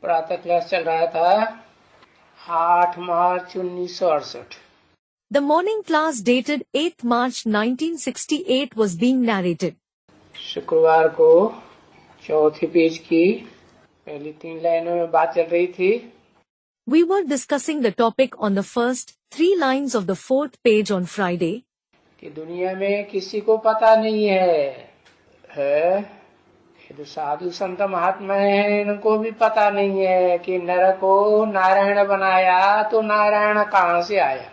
प्रातः क्लास चल रहा था 8 मार्च 1968। The morning class dated 8th March 1968 was being narrated. शुक्रवार को चौथी पेज की पहली 3 लाइनों में बात चल रही थी। We were discussing the topic on the first 3 lines of the 4th page on Friday. कि दुनिया में किसी को पता नहीं है ये जो साधु संत महात्मा है इनको भी पता नहीं है कि नर को नारायण बनाया तो नारायण कहाँ से आया।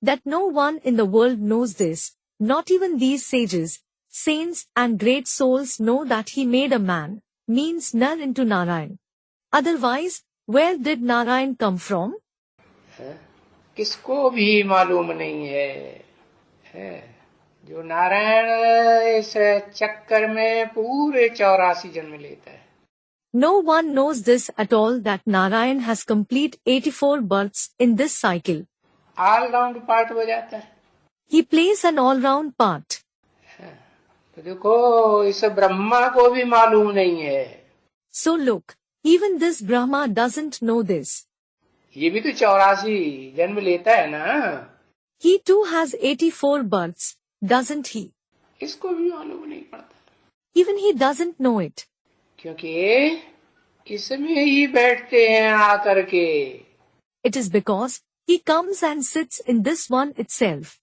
That no one in the world knows this, not even these sages, saints and great souls know that he made a man, means Nar into Narayan. Otherwise, where did Narayan come from? किसको भी मालूम नहीं है जो नारायण इस चक्कर में पूरे 84 जन्म लेता है। No one knows this at all that Narayan has complete 84 births in this cycle. All round part हो जाता है। He plays an all-round part. तो देखो इस ब्रह्मा को भी मालूम नहीं है। So look, even this Brahma doesn't know this. ये भी तो 84 जन्म लेता है ना। He too has 84 births, doesn't he? इसको भी मालूम नहीं पड़ता। Even he doesn't know it. क्योंकि इसमें ही बैठते हैं आकर के। It is because he comes and sits in this one itself.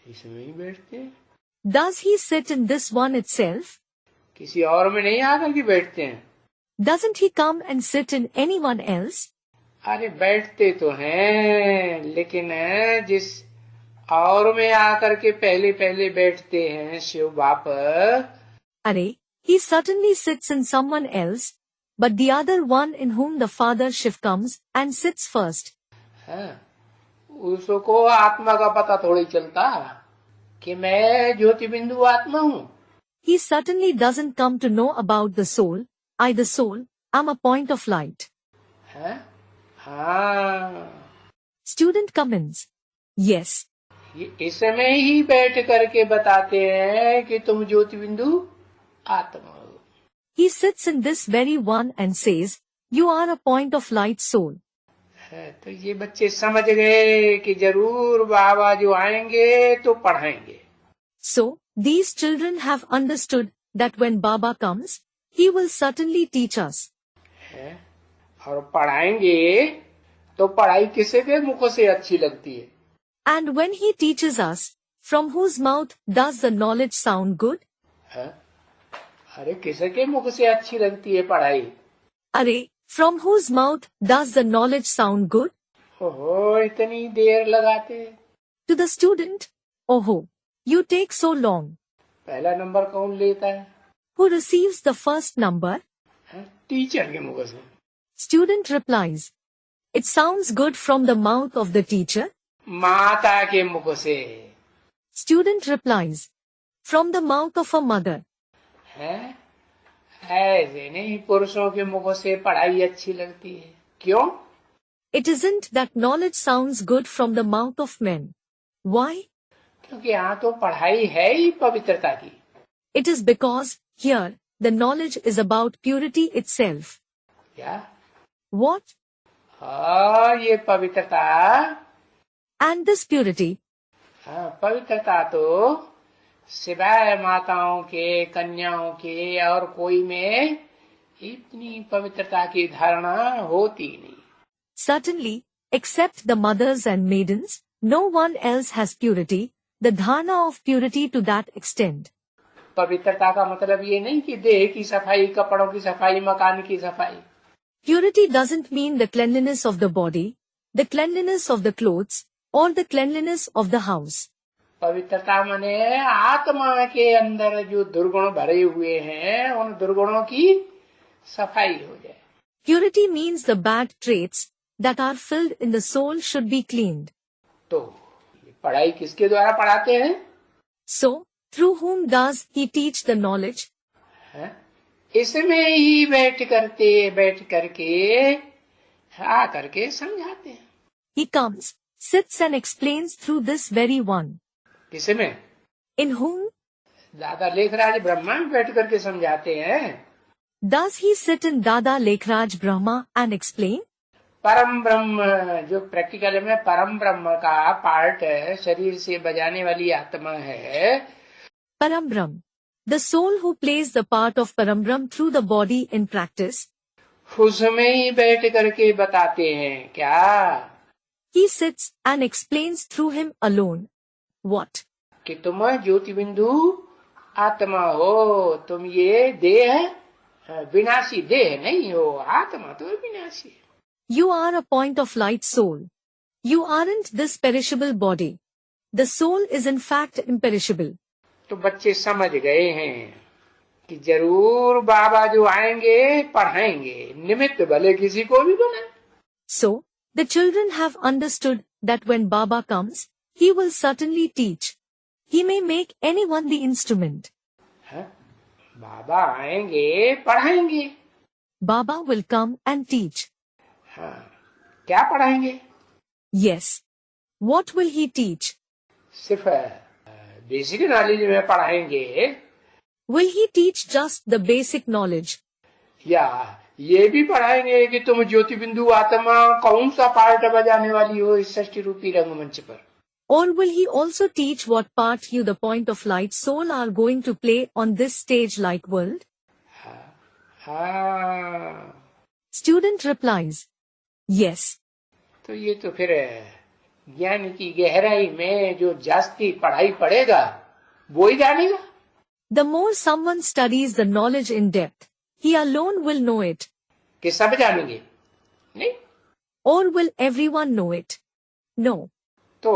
इसमें ही बैठते हैं। Does he sit in this one itself? किसी और में नहीं आकर के बैठते हैं। Doesn't he come and sit in anyone else? अरे बैठते तो हैं लेकिन जिस और में आकर के पहले पहले बैठते हैं शिव बाप। Arey, he certainly sits in someone else, but the other one in whom the Father Shiva comes and sits first. उसको आत्मा का पता थोड़ी चलता कि मैं ज्योति बिंदु आत्मा हूँ। He certainly doesn't come to know about the soul. I the soul, am a point of light. हाँ। Student comments. Yes. इसमें ही बैठ करके बताते हैं कि तुम ज्योति बिंदु आत्मा हो। He sits in this very one and says, you are a point of light soul. तो ये बच्चे समझ गए कि जरूर बाबा जो आएंगे तो पढ़ाएंगे। So, these children have understood that when Baba comes, he will certainly teach us. और पढ़ाएंगे तो पढ़ाई किसी के मुख से अच्छी लगती है। And when he teaches us, from whose mouth does the knowledge sound good? अरे किसी के मुख से अच्छी लगती है पढ़ाई। Arey, from whose mouth does the knowledge sound good? ओहो इतनी देर लगाते। To the student, oh, you take so long. पहला नंबर कौन लेता है? Who receives the first number? Teacher के मुख से। Student replies, it sounds good from the mouth of the teacher. माता के मुख से। Student replies, from the mouth of a mother. ऐसे नहीं पुरुषों के मुख से पढ़ाई अच्छी लगती है। क्यों? It isn't that knowledge sounds good from the mouth of men. Why? क्योंकि यहाँ तो पढ़ाई है ही पवित्रता की। It is because here the knowledge is about purity itself. क्या? What? ये पवित्रता। And this purity. पवित्रता तो सिवाय माताओं के कन्याओं के और कोई में इतनी पवित्रता की धारणा होती नहीं। Certainly, except the mothers and maidens, no one else has purity, the dhaarana of purity to that extent. पवित्रता का मतलब ये नहीं कि देह की सफाई, कपड़ों की सफाई, मकान की सफाई। Purity doesn't mean the cleanliness of the body, the cleanliness of the clothes, or the cleanliness of the house. पवित्रता माने आत्मा के अंदर जो दुर्गुण भरे हुए हैं उन दुर्गुणों की सफाई हो जाए। Purity means the bad traits that are filled in the soul should be cleaned. तो पढ़ाई किसके द्वारा पढ़ाते हैं? So, through whom does he teach the knowledge? इसमें ही बैठ करके आ करके समझाते हैं। He comes, sits and explains through this very one. किसमें? In whom? दादा लेखराज ब्रह्मा में बैठ करके समझाते हैं। Does he sit in Dada Lekhraj Brahma and explain? परम ब्रह्म जो प्रैक्टिकल में परम ब्रह्म का पार्ट है, शरीर से बजाने वाली आत्मा है. Param the soul who plays the part of Param through the body in practice. उसमें ही बैठ करके बताते हैं क्या? He sits and explains through him alone. What? कि तुम ज्योति बिंदु आत्मा हो, तुम ये देह विनाशी देह नहीं हो, आत्मा तो विनाशी है. You are a point of light soul. You aren't this perishable body. The soul is in fact imperishable. तो बच्चे समझ गए हैं कि जरूर बाबा जो आएंगे पढ़ाएंगे, निमित्त भले किसी को भी बनाए. So, the children have understood that when Baba comes, he will certainly teach. He may make anyone the instrument. बाबा आएंगे पढ़ाएंगे. Baba will come and teach. हाँ, क्या पढ़ाएंगे? Yes. What will he teach? सिर्फ बेसिक नॉलेज में पढ़ाएंगे. Will he teach just the basic knowledge? या ये भी पढ़ाएंगे कि तुम ज्योति बिंदु आत्मा कौन सा पार्ट बजाने वाली हो इस सृष्टि रूपी रंगमंच पर? Or will he also teach what part you, the point of light soul, are going to play on this stage-like world? हाँ. Student replies, yes. तो ये तो फिर ज्ञान की गहराई में जो जास्ती पढ़ाई पड़ेगा वो ही जानेगा. The more someone studies the knowledge in depth, he alone will know it. कि सब जानेंगे? नहीं. Or will everyone know it? No. तो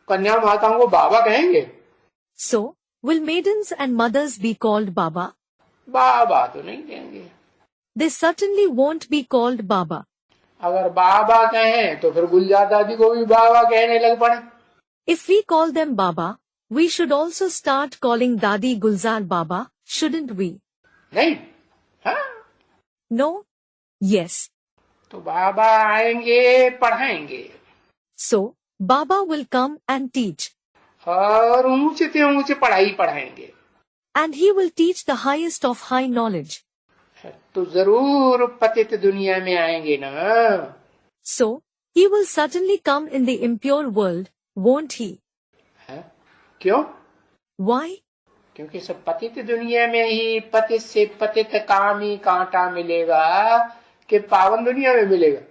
कन्या माताओं को बाबा कहेंगे? So, will maidens and mothers be called Baba? बाबा तो नहीं कहेंगे. They certainly won't be called Baba. अगर बाबा कहें तो फिर गुलजार दादी को भी बाबा कहने लग पड़े. If we call them Baba, we should also start calling Dadi Gulzar Baba, shouldn't we? नहीं. हाँ. No? Yes. तो बाबा आएंगे पढ़ाएंगे. So, Baba will come and teach. और ऊंचे से ऊंचे पढ़ाई पढ़ाएंगे. And he will teach the highest of high knowledge. तो जरूर पतित दुनिया में आएंगे ना. So, he will certainly come in the impure world, won't he? क्यों? Why? क्योंकि सब पतित दुनिया में ही पतित से पतित कामी कांटा मिलेगा कि पावन दुनिया में मिलेगा.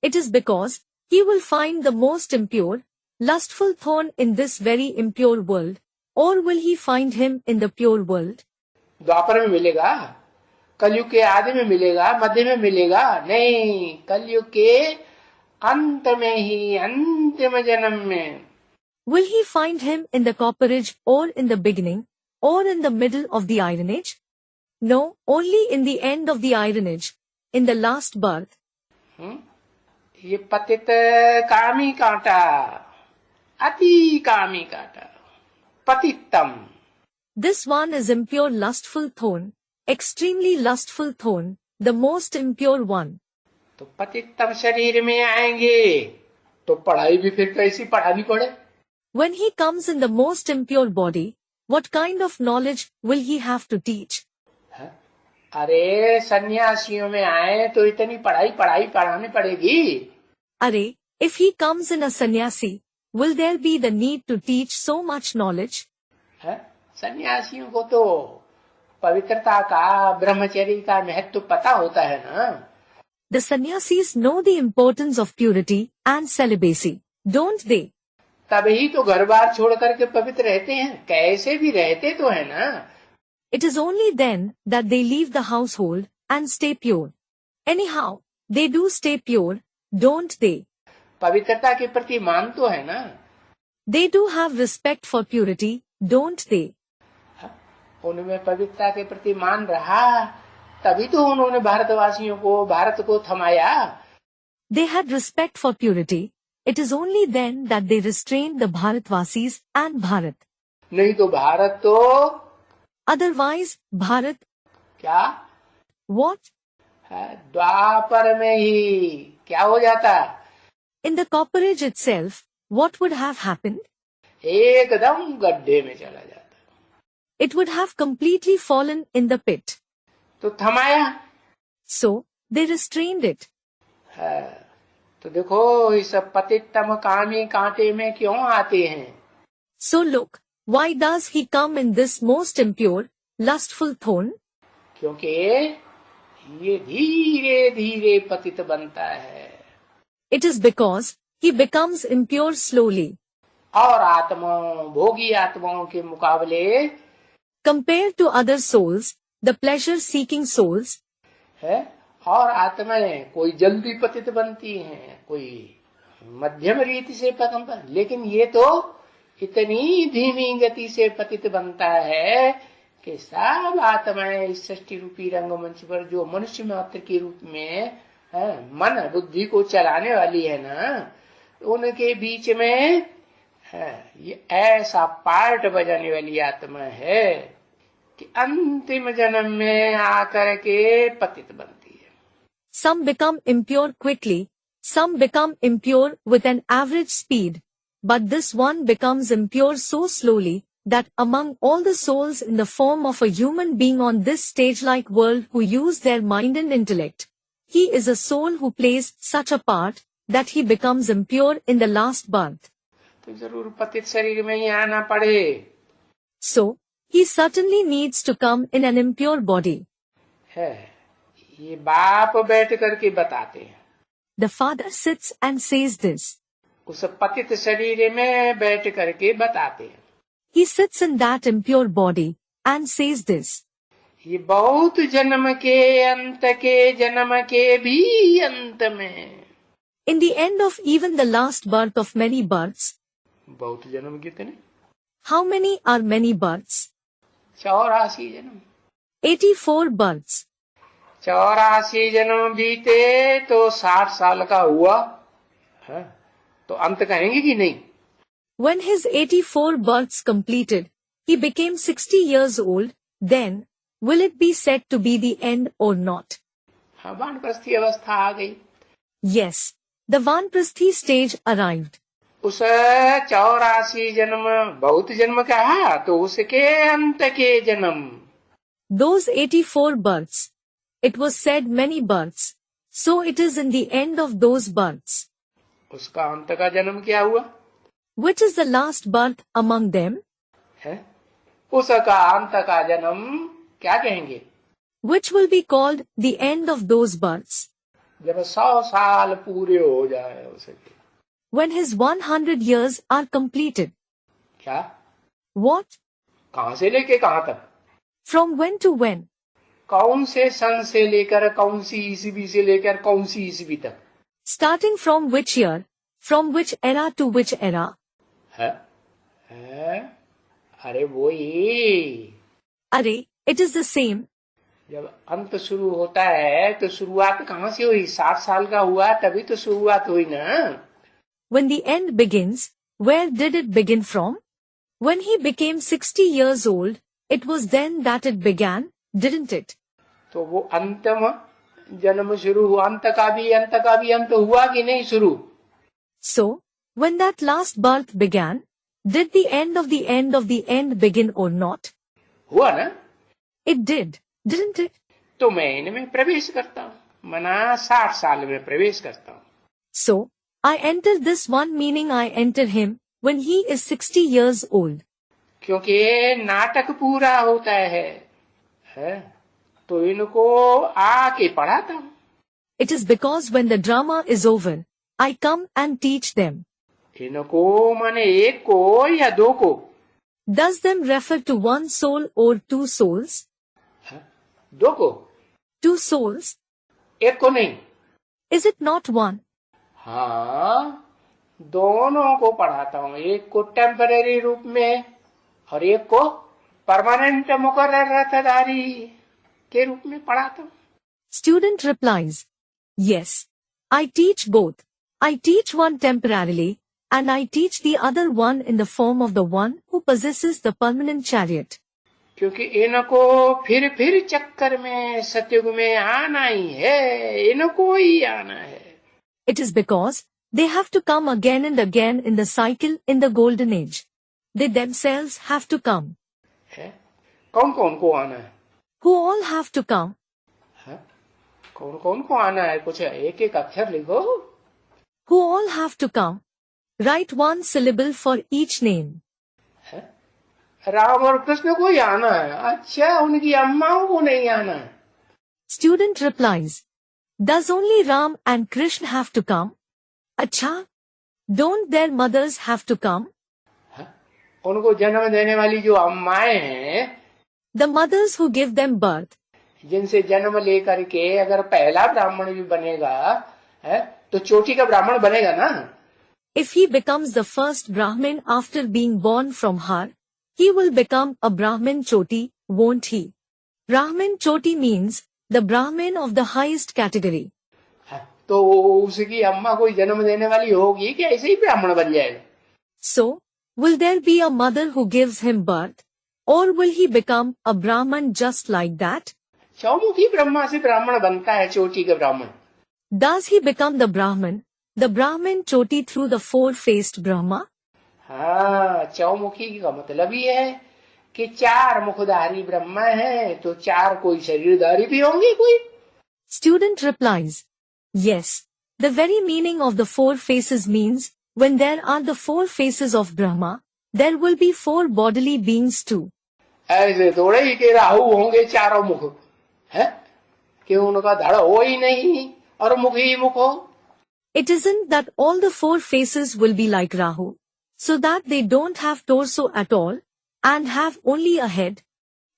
It is because he will find the most impure, lustful thorn in this very impure world, or will he find him in the pure world? द्वापर में मिलेगा, कलयुग के आदि में मिलेगा, मध्य में मिलेगा नहीं, कलयुग के अंत में ही, अंतिम जन्म में. Will he find him in the copperage or in the beginning, or in the middle of the iron age? No, only in the end of the iron age, in the last birth. ये पतित कामी कांटा, अति कामी कांटा, पतितम. This one is impure lustful thorn, extremely lustful thorn, the most impure one. तो पतितम शरीर में आएंगे तो पढ़ाई भी फिर कैसी पढ़ानी पड़े? When he comes in the most impure body, what kind of knowledge will he have to teach? अरे सन्यासियों में आए तो इतनी पढ़ानी पड़ेगी. Arey, if he comes in a sannyasi, will there be the need to teach so much knowledge? सन्यासियों को तो पवित्रता का, ब्रह्मचर्य का महत्व पता होता है ना. The sannyasis know the importance of purity and celibacy, don't they? तभी तो घर बार छोड़ करके पवित्र रहते हैं, कैसे भी रहते तो है ना. It is only then that they leave the household and stay pure. Anyhow, they do stay pure, don't they? पवित्रता के प्रति मान तो है ना. They do have respect for purity, don't they? उनमें पवित्रता के प्रति मान रहा, तभी तो उन्होंने भारतवासियों को, भारत को थमाया. They had respect for purity. It is only then that they restrained the Bharatvasis and Bharat. नहीं तो भारत तो. Otherwise, Bharat. क्या? What? द्वापर में ही क्या हो जाता? In the copperage itself, what would have happened? एकदम गड्ढे में चला जाता. It would have completely fallen in the pit. तो थमाया। So, they restrained it. तो देखो इस पतितम कामी कांटे में क्यों आते हैं? So look, why does he come in this most impure, lustful thorn? क्योंकि ये धीरे धीरे पतित बनता है। It is because he becomes impure slowly. और आत्माओं, भोगी आत्माओं के मुकाबले Compared to other souls, the pleasure-seeking souls, है, और आत्माएं कोई जल्दी पतित बनती हैं, कोई मध्यम रीति से पतन पर, लेकिन ये तो इतनी धीमी गति से पतित बनता है कि सब आत्माएं इस सृष्टि रूपी रंगमंच पर जो मनुष्य मात्र के रूप में मन बुद्धि को चलाने वाली है ना, उनके बीच में ये ऐसा पार्ट बजाने वाली आत्मा है कि अंतिम जन्म में आकर के पतित बनती है। some become impure quickly, some become impure with an average speed, but this one becomes impure so slowly that among all the souls in the form of a human being on this stage-like world who use their mind and intellect, he is a soul who plays such a part that he becomes impure in the last birth. तो जरूर पतित शरीर में ही आना पड़े। So, he certainly needs to come in an impure body. है, ये बाप बैठ करके बताते हैं। The father sits and says this. उस पतित शरीर में बैठ करके बताते हैं। He sits in that impure body and says this. ये बहुत जन्म के अंत के जन्म के भी अंत में, In the end of even the last birth of many births, बहुत जन्म कितने? how many are many births? 84 जन्म। 84 births. 84 जन्म बीते तो 60 साल का हुआ है, तो अंत कहेंगे कि नहीं? When his 84 births completed, he became 60 years old, then, will it be said to be the end or not? हाँ, वानप्रस्थी अवस्था आ गई। Yes, the Vanprasthi stage arrived. उस 84 जन्म बहुत जन्म कहा, तो उसके अंत के जन्म, Those 84 births. It was said many births. So it is in the end of those births. उसका अंत का जन्म क्या हुआ? Which is the last birth among them? है, उसका अंत का जन्म क्या कहेंगे? Which will be called the end of those births. जब 100 साल पूरे हो जाए उसके। When his 100 years are completed. क्या? What? कहां से लेके कहां तक? From when to when? कौन से सन से लेकर कौन सी ईस्वी से लेकर कौन सी ईस्वी तक? Starting from which year? From which era to which era? है? अरे वो ही। Arey, it is the same. जब अंत शुरू होता है तो शुरुआत कहाँ से हुई? 60 साल का हुआ तभी तो शुरुआत हुई ना। When the end begins, where did it begin from? When he became 60 years old, it was then that it began, didn't it? तो वो अंतम जन्म शुरू हुआ, अंत का भी अंत हुआ कि नहीं शुरू? So, when that last birth began, did the end of the end of the end begin or not? हुआ ना? It did, didn't it? तो मैं इनमें प्रवेश करता हूँ, मना 60 साल में प्रवेश करता हूँ। So, I enter this one, meaning I enter him when he is 60 years old. क्योंकि नाटक पूरा होता है, तो इनको आके पढ़ाता हूँ। It is because when the drama is over, I come and teach them. इनको माने एक को या दो को? Does them refer to one soul or two souls? दो को? Two souls? एक को नहीं? Is it not one? हाँ, दोनों को पढ़ाता हूँ, एक को टेम्पररी रूप में और एक को परमानेंट मुकर्रर रतधारी के रूप में पढ़ाता हूँ। Student replies, yes, I teach both. I teach one temporarily, and I teach the other one in the form of the one who possesses the permanent chariot. क्योंकि इनको फिर चक्कर में सतयुग में आना ही है, इनको ही आना है। It is because they have to come again and again in the cycle in the golden age. They themselves have to come. है? कौन कौन को आना है? Who all have to come? कौन कौन को आना है? कुछ एक एक अक्षर लिखो. Who all have to come? Write one syllable for each name. Ram और कृष्ण को ही आना है. अच्छा, उनकी अम्माओं को नहीं आना है. Student replies, does only Ram and Krishna have to come? Acha, don't their mothers have to come? उनको जन्म देने वाली जो अम्माएं हैं, The mothers who give them birth, जिनसे जन्म लेकर के अगर पहला ब्राह्मण भी बनेगा है, तो चोटी का ब्राह्मण बनेगा ना. if he becomes the first Brahmin after being born from her, he will become a Brahmin Choti, won't he? Brahmin Choti means the Brahmin of the highest category. तो उसकी अम्मा कोई जन्म देने वाली होगी कि ऐसे ही ब्राह्मण बन जाएगा? So, will there be a mother who gives him birth? Or will he become a Brahman just like that? चौमुखी ब्रह्मा से ब्राह्मण बनता है, चोटी का ब्राह्मण. Does he become the Brahmin Choti through the four-faced Brahma? हाँ, चौमुखी का मतलब ये है कि चार मुखधारी ब्रह्मा है, तो चार कोई शरीरधारी भी होंगे कोई. Student replies, yes, the very meaning of the four faces means when there are the four faces of Brahma, there will be four bodily beings too. ऐसे थोड़े ही कि राहु होंगे चारों मुख है, कि उनका धड़ हो ही नहीं और मुख ही मुख हो. It isn't that all the four faces will be like Rahu, so that they don't have torso at all, and have only a head.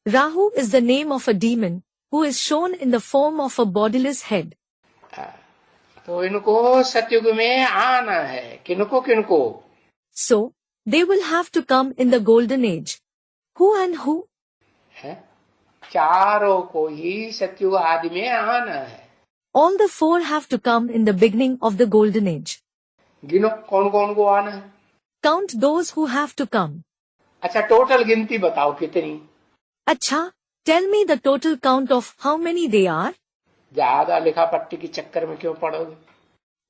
Rahu is the name of a demon, who is shown in the form of a bodiless head. तो इनको सतयुग में आना है. किनको किनको? So, they will have to come in the golden age. Who and who? है, चारों को ही सतयुग आदि में आना है. All the four have to come in the beginning of the golden age. गिनो कौन कौन को आना है. Count those who have to come. अच्छा, टोटल गिनती बताओ कितनी. Acha, tell me the total count of how many they are. ज्यादा लिखा पट्टी के चक्कर में क्यों पड़ोगे?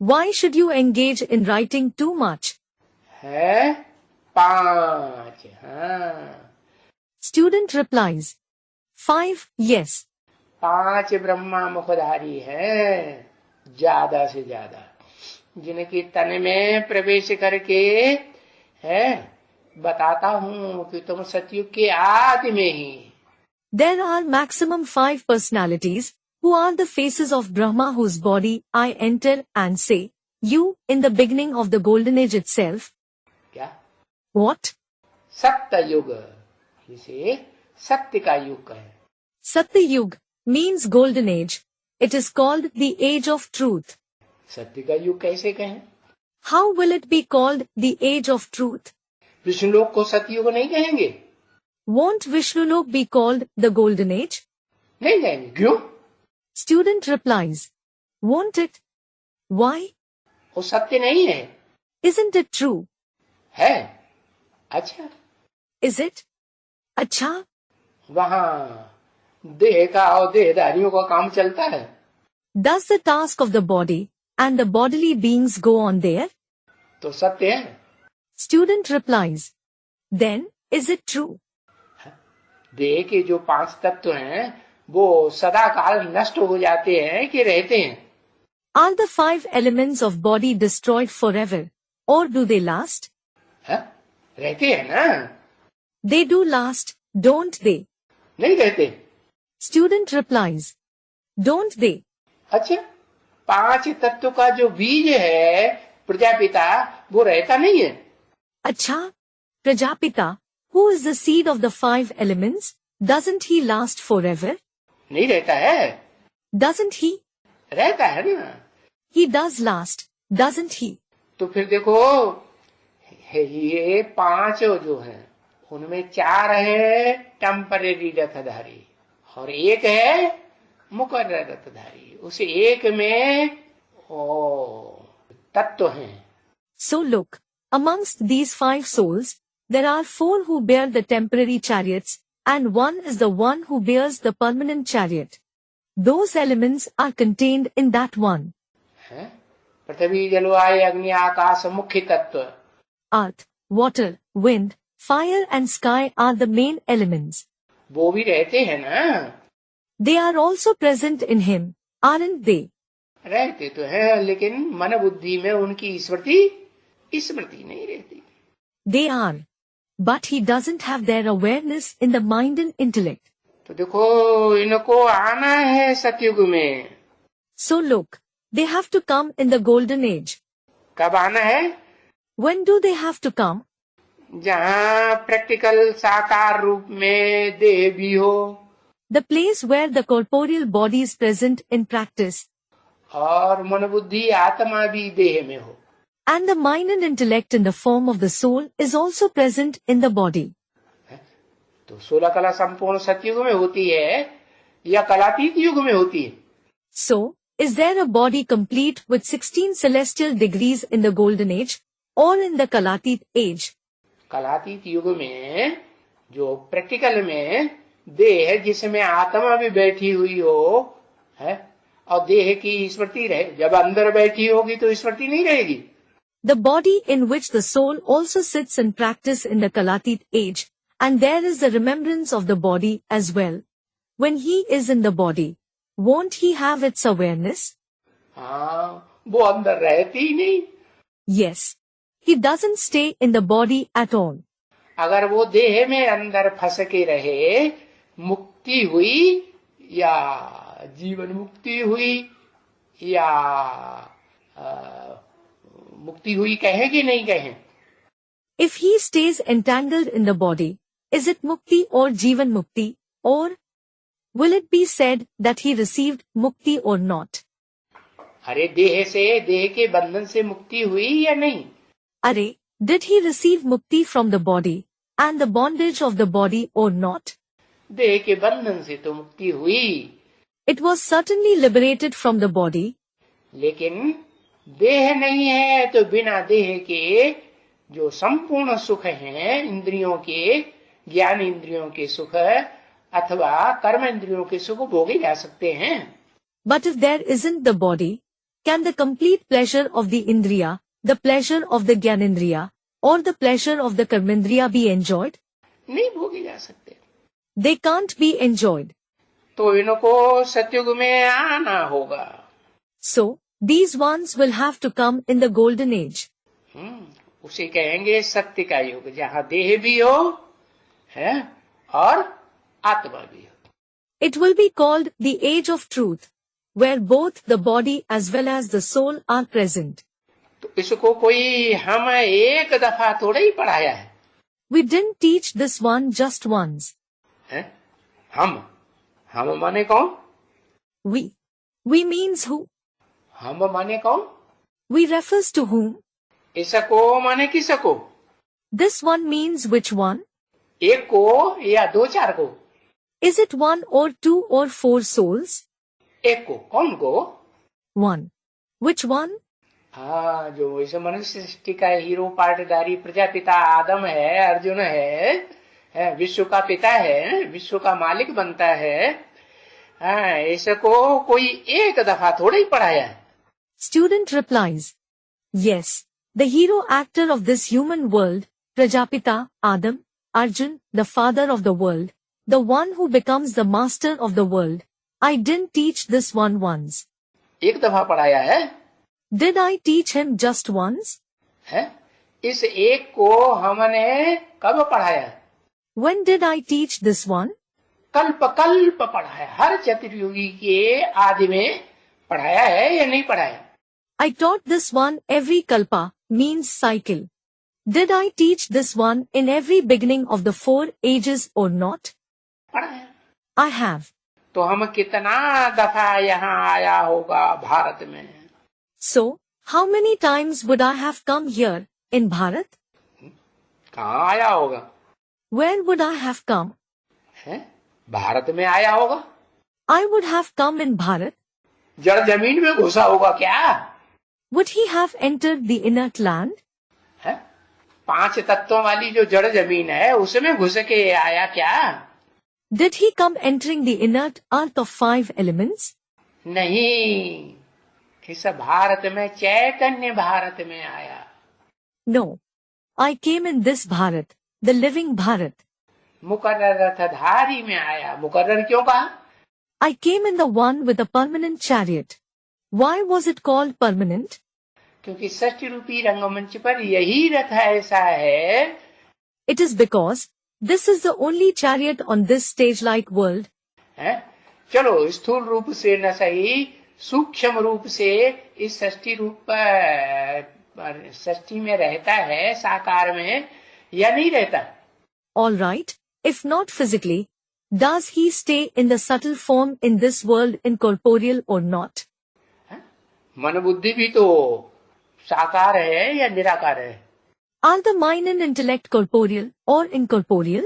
Why should you engage in writing too much? है 5. हाँ. Student replies, 5, yes. 5 ब्रह्मा मुखधारी हैं, ज्यादा से ज्यादा, जिनकी तन में प्रवेश करके है बताता हूँ कि तुम सतयुग के आदि में ही. There are maximum 5 personalities who are the faces of Brahma whose body I enter and say, you, in the beginning of the golden age itself. क्या? What? सत्य युग, इसे सत्य का युग कहें. Satyug means golden age. It is called the age of truth. सत्य का युग कैसे कहें? How will it be called the age of truth? Vishnu लोक को सतयुग नहीं कहेंगे? Won't Vishnulok be called the golden age? नहीं कहेंगे. क्यों? Student replies, won't it? Why? वो सत्य नहीं है. Isn't it true? है. अच्छा, Is it? Acha, वहाँ देह का और देहधारियों का काम चलता है. does the task of the body and the bodily beings go on there? तो सत्य है. Student replies, then is it true? देह के जो 5 तत्व हैं, वो सदा काल नष्ट हो जाते हैं कि रहते हैं? Are the 5 elements of body destroyed forever, or do they last? है? रहते हैं ना? They do last, don't they? नहीं रहते. Student replies, don't they? अच्छा, 5 तत्व का जो बीज है प्रजापिता, वो रहता नहीं है. Acha, Prajapita, who is the seed of the 5 elements, doesn't he last forever? नहीं रहता है. Doesn't he? रहता है ना. He does last, doesn't he? तो फिर देखो, ये 5 जो हैं, उनमें 4 है टेम्परेरी रथधारी और 1 है मुकर्रर रथधारी. उस 1 में तत्व हैं. So look, amongst these 5 souls, there are 4 who bear the temporary chariots, and 1 is the one who bears the permanent chariot. Those elements are contained in that one. है? पृथ्वी जल वायु अग्नि आकाश मुख्य तत्व. Earth, water, wind, fire and sky are the main elements. वो भी रहते हैं ना. They are also present in him, aren't they? रहते तो है, लेकिन मन बुद्धि में उनकी स्मृति नहीं रहती। They are. But he doesn't have their awareness in the mind and intellect. तो देखो, इनको आना है सतयुग में। So look, they have to come in the golden age. कब आना है? When do they have to come? जहाँ प्रैक्टिकल साकार रूप में देह भी हो, The place where the corporeal body is present in practice, और मन बुद्धि आत्मा भी देह में हो। and the mind and intellect in the form of the soul is also present in the body. तो 16 कला संपूर्ण सतयुग में होती है या कलातीत युग में होती है? So, is there a body complete with 16 celestial degrees in the golden age or in the Kalatit age? कलातीत युग में जो प्रैक्टिकल में देह जिसमें आत्मा भी बैठी हुई हो है, और देह की स्मृति रहे, जब अंदर बैठी होगी तो स्मृति नहीं रहेगी। The body in which the soul also sits in practice in the Kalatit age, and there is the remembrance of the body as well. When he is in the body, won't he have its awareness? हाँ, वो अंदर रहती ही नहीं। Yes. He doesn't stay in the body at all. अगर वो देह में अंदर फंस के रहे, मुक्ति हुई या जीवन मुक्ति हुई या मुक्ति हुई कहें कि नहीं कहें? If he stays entangled in the body, is it mukti or jivan mukti, or will it be said that he received mukti or not? अरे देह से, देह के बंधन से मुक्ति हुई या नहीं? Arey, did he receive mukti from the body and the bondage of the body or not? देह के बंधन से तो मुक्ति हुई। It was certainly liberated from the body. लेकिन देह नहीं है तो बिना देह के जो संपूर्ण सुख हैं, इंद्रियों के, ज्ञान इंद्रियों के सुख अथवा कर्म इंद्रियों के सुख भोगे जा सकते हैं। But if there isn't the body, can the complete pleasure of the indriya, the pleasure of the gyanindriya, or the pleasure of the karmendriya be enjoyed? नहीं भोगे जा सकते। They can't be enjoyed. तो इनको सतयुग में आना होगा। So, these ones will have to come in the golden age. उसे कहेंगे सत्य का युग, जहाँ देह भी हो है और आत्मा भी हो। It will be called the age of truth, where both the body as well as the soul are present. तो इसको कोई हम एक दफा थोड़ा ही पढ़ाया है। We didn't teach this one just once. है? हम माने कौन? We means who? हम माने कौन? We refers to whom? इसको माने किसको? This one means which one? एक को या दो चार को? Is it one or two or four souls? एक को, कौन को? One. Which one? हाँ, जो इस मनुष्य सृष्टि का हीरो पाटदारी प्रजापिता आदम है, अर्जुन है, विश्व का पिता है, विश्व का मालिक बनता है। हाँ, इसको कोई एक दफा थोड़ा ही पढ़ाया है। Student replies, yes, the hero actor of this human world, Prajapita, Adam, Arjun, the father of the world, the one who becomes the master of the world. I didn't teach this one once. एक दफा पढ़ाया है। Did I teach him just once? है? इस एक को हमने कब पढ़ाया? When did I teach this one? कल्प पढ़ाया। हर चतुर्युगी के आदि में पढ़ाया है या नहीं पढ़ाया? I taught this one every kalpa, means cycle. Did I teach this one in every beginning of the 4 ages or not? पढ़ाया। I have. तो हम कितना दफा यहाँ आया होगा भारत में? So, how many times would I have come here, in Bharat? कहाँ आया होगा? Where would I have come? है? भारत में आया होगा? I would have come in Bharat. जड़ जमीन में घुसा होगा क्या? Would he have entered the inert land? है? 5 तत्वों वाली जो जड़ जमीन है उसमें घुस के आया क्या? Did he come entering the inert earth of 5 elements? नहीं, इस भारत में चैतन्य भारत में आया। No, I came in this Bharat, the living Bharat. मुकर्रर धारी में आया। मुकर्रर क्यों कहा? I came in the one with a permanent chariot. Why was it called permanent? क्योंकि षष्ठी रूपी रंगमंच पर यही रथ ऐसा है. It is because this is the only chariot on this stage-like world. है? चलो स्थूल रूप से न सही, सूक्ष्म रूप से इस षष्ठी रूप षष्ठी में रहता है, साकार में, या नहीं रहता? All right, if not physically, does he stay in the subtle form in this world incorporeal or not? मन बुद्धि भी तो साकार है या निराकार है? Are the mind and intellect corporeal or incorporeal?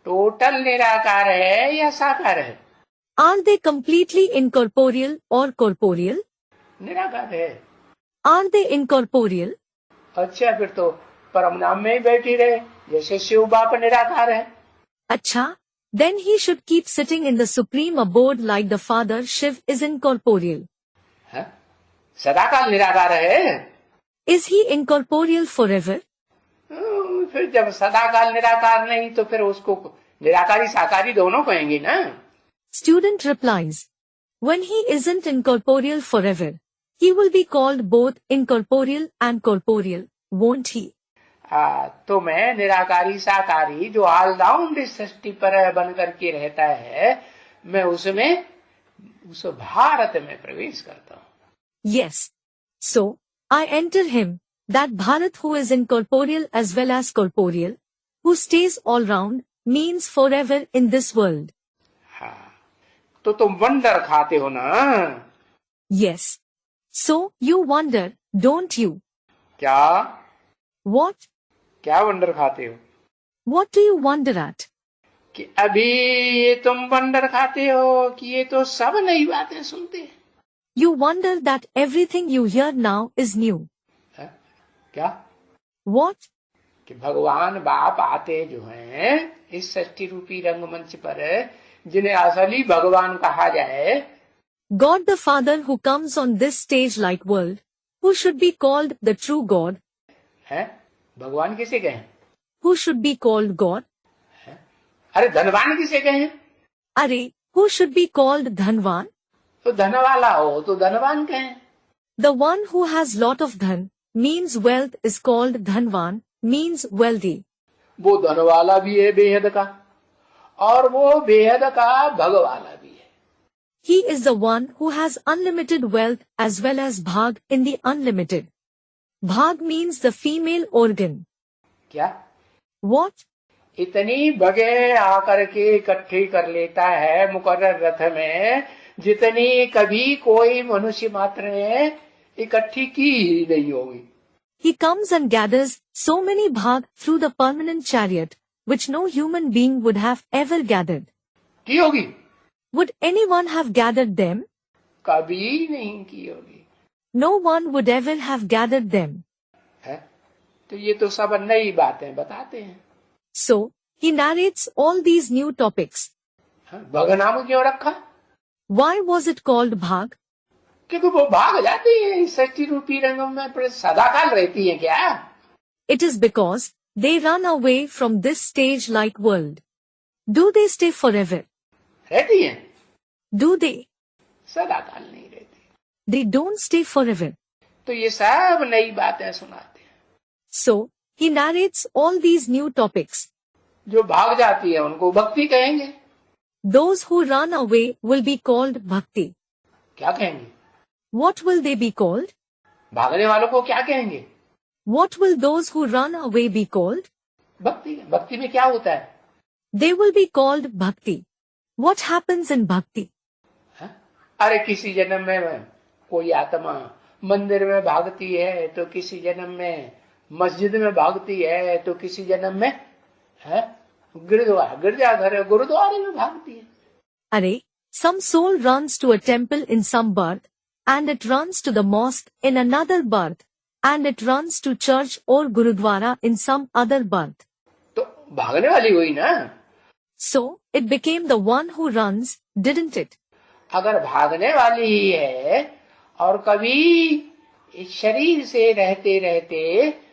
Total निराकार है या साकार है? Are they completely incorporeal or corporeal? निराकार है. Are they incorporeal? अच्छा, फिर तो परम धाम में ही बैठी रहे, जैसे शिव बाप निराकार है. Acha, then he should keep sitting in the supreme abode like the Father Shiva is incorporeal. सदाकाल निराकार है. Is he incorporeal forever? फिर जब सदाकाल निराकार नहीं तो फिर उसको निराकारी साकारी दोनों कहेंगे ना. Student replies, when he isn't incorporeal forever, he will be called both incorporeal and corporeal, won't he? तो मैं निराकारी साकारी जो ऑल राउंड सृष्टि पर बन करके रहता है, मैं उसमें उस भारत में प्रवेश करता हूँ. Yes. So, I enter him, that Bharat who is incorporeal as well as corporeal, who stays all round, means forever in this world. तो तुम वंडर खाते हो ना? Yes. So, you wonder, don't you? क्या? What? क्या wonder खाते हो? What do you wonder at? कि अभी ये तुम वंडर खाते हो कि ये तो सब नई बातें सुनते हैं. You wonder that everything you hear now is new. क्या? What? कि भगवान बाप आते जो हैं इस षष्ठी रूपी रंगमंच पर, जिन्हें असली भगवान कहा जाए. God the Father who comes on this stage-like world, who should be called the true God. है? भगवान किसे कहें? Who should be called God? अरे धनवान किसे कहें? Arey, who should be called Dhanvan? तो धन वाला हो तो धनवान कहें. The one who has lot of dhan, means wealth, is called Dhanvan, means wealthy. वो धन वाला भी है बेहद का, और वो बेहद का भगवाला भी है. He is the one who has unlimited wealth as well as bhag in the unlimited. Bhag means the female organ. क्या? What? इतनी बगे आकर के इकट्ठी कर लेता है मुकर्रर रथ में, जितनी कभी कोई मनुष्य मात्र ने इकट्ठी की ही नहीं होगी. He comes and gathers so many bhag through the permanent chariot, which no human being would have ever gathered. की होगी? Would anyone have gathered them? कभी नहीं की होगी. No one would ever have gathered them. है? तो ये तो सब नई बातें बताते हैं. So, he narrates all these new topics. भग नाम क्यों रखा? Why was it called bhag? क्योंकि वो भाग जाती है इस षष्ठी रूपी रंगम में, पर सदाकाल रहती है क्या? It is because they run away from this stage-like world. Do they stay forever? रहती है. Do they? सदाकाल नहीं रहती. They don't stay forever. तो ये सब नई बातें सुनाते हैं. So, he narrates all these new topics. जो भाग जाती है उनको भक्ति कहेंगे. Those who run away will be called bhakti. क्या कहेंगे? What will they be called? भागने वालों को क्या कहेंगे? What will those who run away be called? भक्ति. भक्ति में क्या होता है? They will be called bhakti. What happens in bhakti? अरे किसी जन्म में कोई आत्मा मंदिर में भागती है, तो किसी जन्म में मस्जिद में भागती है, तो किसी जन्म में गिरजाघर गुरुद्वारे में भागती है. Arey, some soul runs to a temple in some birth, and it runs to the mosque in another birth, and it runs to church or gurudwara in some other birth. तो भागने वाली हुई ना. So, it became the one who runs, didn't it? अगर भागने वाली ही है और कभी इस शरीर से रहते रहते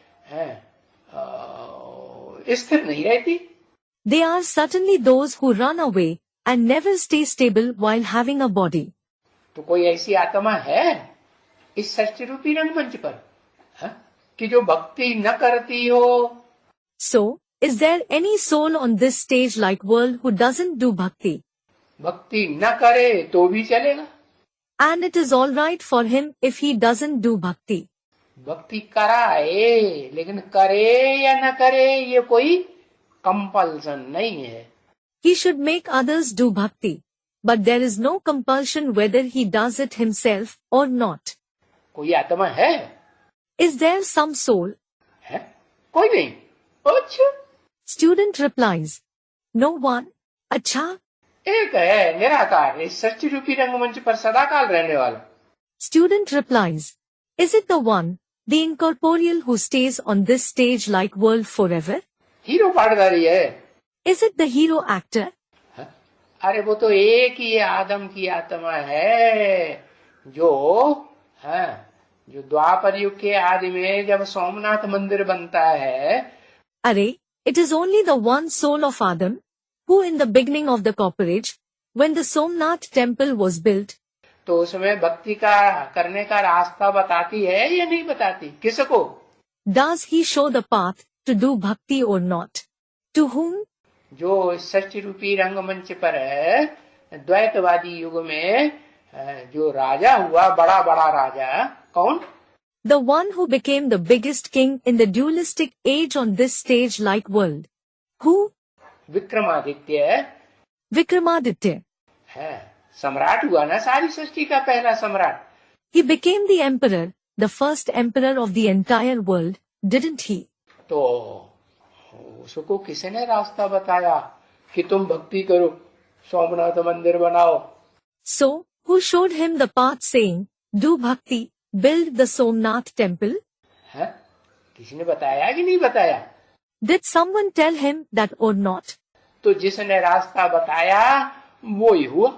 स्थिर नहीं रहती. They are certainly those who run away and never stay stable while having a body. तो कोई ऐसी आत्मा है इस सृष्टि रूपी रंगमंच पर, हाँ? कि जो भक्ति न करती हो? So, is there any soul on this stage-like world who doesn't do bhakti? भक्ति न करे तो भी चलेगा, And it is all right for him if he doesn't do bhakti. भक्ति कराए, लेकिन करे या न करे ये कोई कंपल्सन नहीं है. He should make others do bhakti, but there is no compulsion whether he does it himself or not. कोई आत्मा है? Is there some soul? है? कोई नहीं. अच्छा. Student replies, no one. अच्छा. एक है निराकार, इस सृष्टि रूपी रंगमंच पर सदाकाल रहने वाला. Student replies, is it the one, the incorporeal who stays on this stage-like world forever? Hero पाटदारी है. Is it the hero actor? है? अरे वो तो एक ही आदम की आत्मा है जो जो द्वापर युग के आदि में जब सोमनाथ मंदिर बनता है. Arey, it is only the one soul of Adam, who in the beginning of the cooperage, when the Somnath temple was built, तो उसमें भक्ति का करने का रास्ता बताती है या नहीं बताती? किसको? does he show the path to do bhakti or not? To whom? जो सृष्टि रूपी रंगमंच पर है, द्वैतवादी युग में जो राजा हुआ, बड़ा बड़ा राजा, कौन? The one who became the biggest king in the dualistic age on this stage-like world. Who? Vikramaditya. Vikramaditya. है, सम्राट हुआ ना सारी सृष्टि का पहला सम्राट. He became the emperor, the first emperor of the entire world, didn't he? तो उसको किसने रास्ता बताया कि तुम भक्ति करो, सोमनाथ मंदिर बनाओ? So, who showed him the path saying, do bhakti, build the Somnath temple? है? किसी ने बताया कि नहीं बताया? Did someone tell him that or not? तो जिसने रास्ता बताया वो ही हुआ.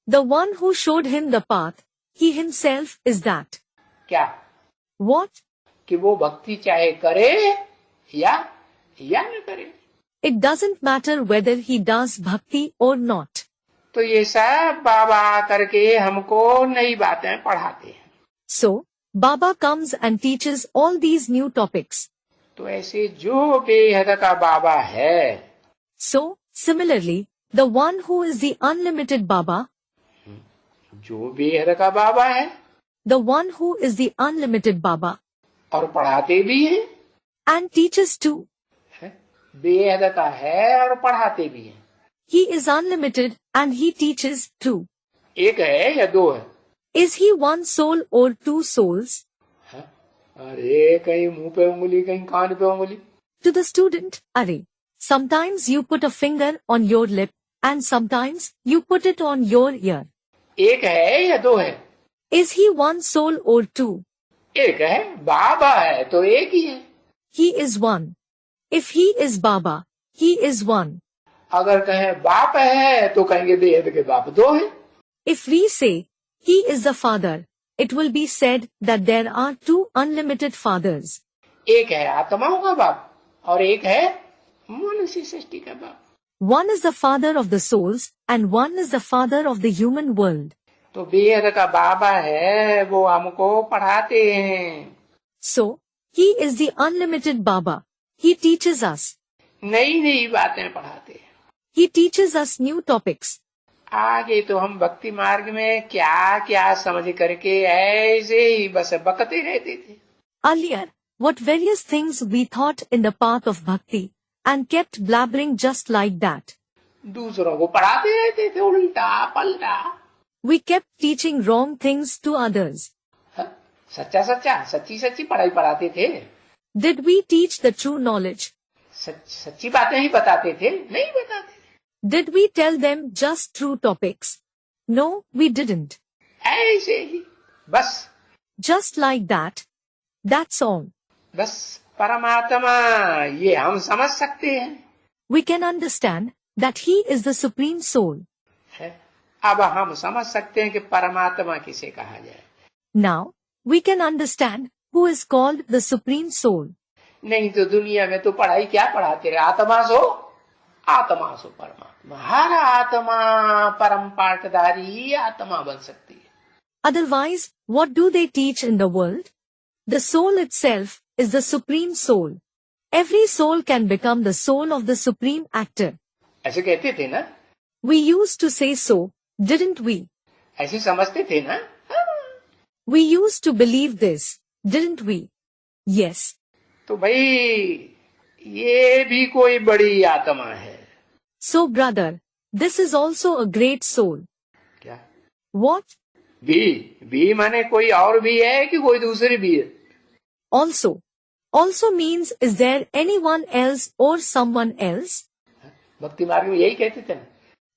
The one who showed him the path, he himself is that. क्या? What? कि वो भक्ति चाहे करे या न करे. It doesn't matter whether he does bhakti or not. तो ये सब बाबा करके हमको नई बातें पढ़ाते हैं. So, Baba comes and teaches all these new topics. तो ऐसे जो बेहद का बाबा है, So, similarly, the one who is the unlimited Baba, जो बेहद का बाबा है, the one who is the unlimited Baba, और पढ़ाते भी हैं, and teaches too. बेहद का है और पढ़ाते भी हैं. He is unlimited and he teaches too. एक है या दो है? Is he one soul or two souls? अरे कहीं मुंह पे उंगली, कहीं कान पे उंगली. To the student, Arey, sometimes you put a finger on your lip and sometimes you put it on your ear. एक है या दो है? Is he one soul or two? एक है. बाबा है तो एक ही है. He is one. If he is Baba, he is one. अगर कहें बाप है तो कहेंगे बेहद के बाप दो है. If we say he is the father, it will be said that there are two unlimited fathers. एक है आत्माओं का बाप और एक है मनुष्य सृष्टि का बाप. One is the father of the souls and one is the father of the human world. तो बेहद का बाबा है वो हमको पढ़ाते हैं. So, he is the unlimited Baba. He teaches us. नई नई बातें पढ़ाते हैं. He teaches us new topics. आगे तो हम भक्ति मार्ग में क्या क्या समझ करके ऐसे ही बस बकते रहते थे. Earlier, what various things we thought in the path of bhakti and kept blabbering just like that. दूसरों को पढ़ाते रहते थे उल्टा पलटा. We kept teaching wrong things to others. सच्चा सच्चा सच्ची सच्ची पढ़ाई पढ़ाते थे. Did we teach the true knowledge? सच्ची बातें ही बताते थे, नहीं बताते थे. Did we tell them just true topics? No, we didn't. ऐसे ही बस. Just like that. That's all. बस परमात्मा ये हम समझ सकते हैं. We can understand that he is the supreme soul. है. अब हम समझ सकते हैं कि परमात्मा किसे कहा जाए. Now, we can understand who is called the supreme soul. नहीं तो दुनिया में तो पढ़ाई क्या पढ़ाते रहे, आत्मा सो परमात्मा. हर आत्मा परम पाठधारी आत्मा बन सकती है. Otherwise, what do they teach in the world? The soul itself is the supreme soul. Every soul can become the soul of the supreme actor. ऐसे कहते थे ना, We used to say so, didn't we? ऐसे समझते थे ना. We used to believe this, didn't we? Yes. तो भाई ये भी कोई बड़ी आत्मा है. So brother, this is also a great soul. क्या? What? भी माने कोई और भी है कि कोई दूसरी भी है? Also. Also means is there anyone else or someone else? भक्ति मार्ग में यही कहते थे ना.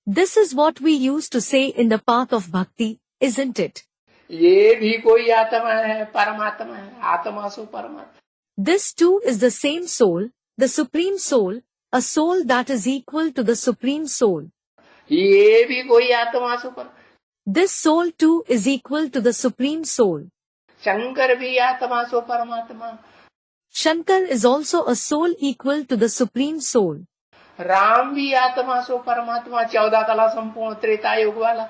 This is what we used to say in the path of bhakti, isn't it? ये भी कोई आत्मा है, परमात्मा है. आत्मा सो परमात्मा. This too is the same soul, the supreme soul, a soul that is equal to the supreme soul. ये भी कोई आत्मा सो परमात्मा. This soul too is equal to the supreme soul. Shankar भी आत्मा सो परमात्मा. Shankar is also a soul equal to the supreme soul. Ram भी आत्मा सो परमात्मा. 14 कला संपूर्ण त्रेता युग वाला.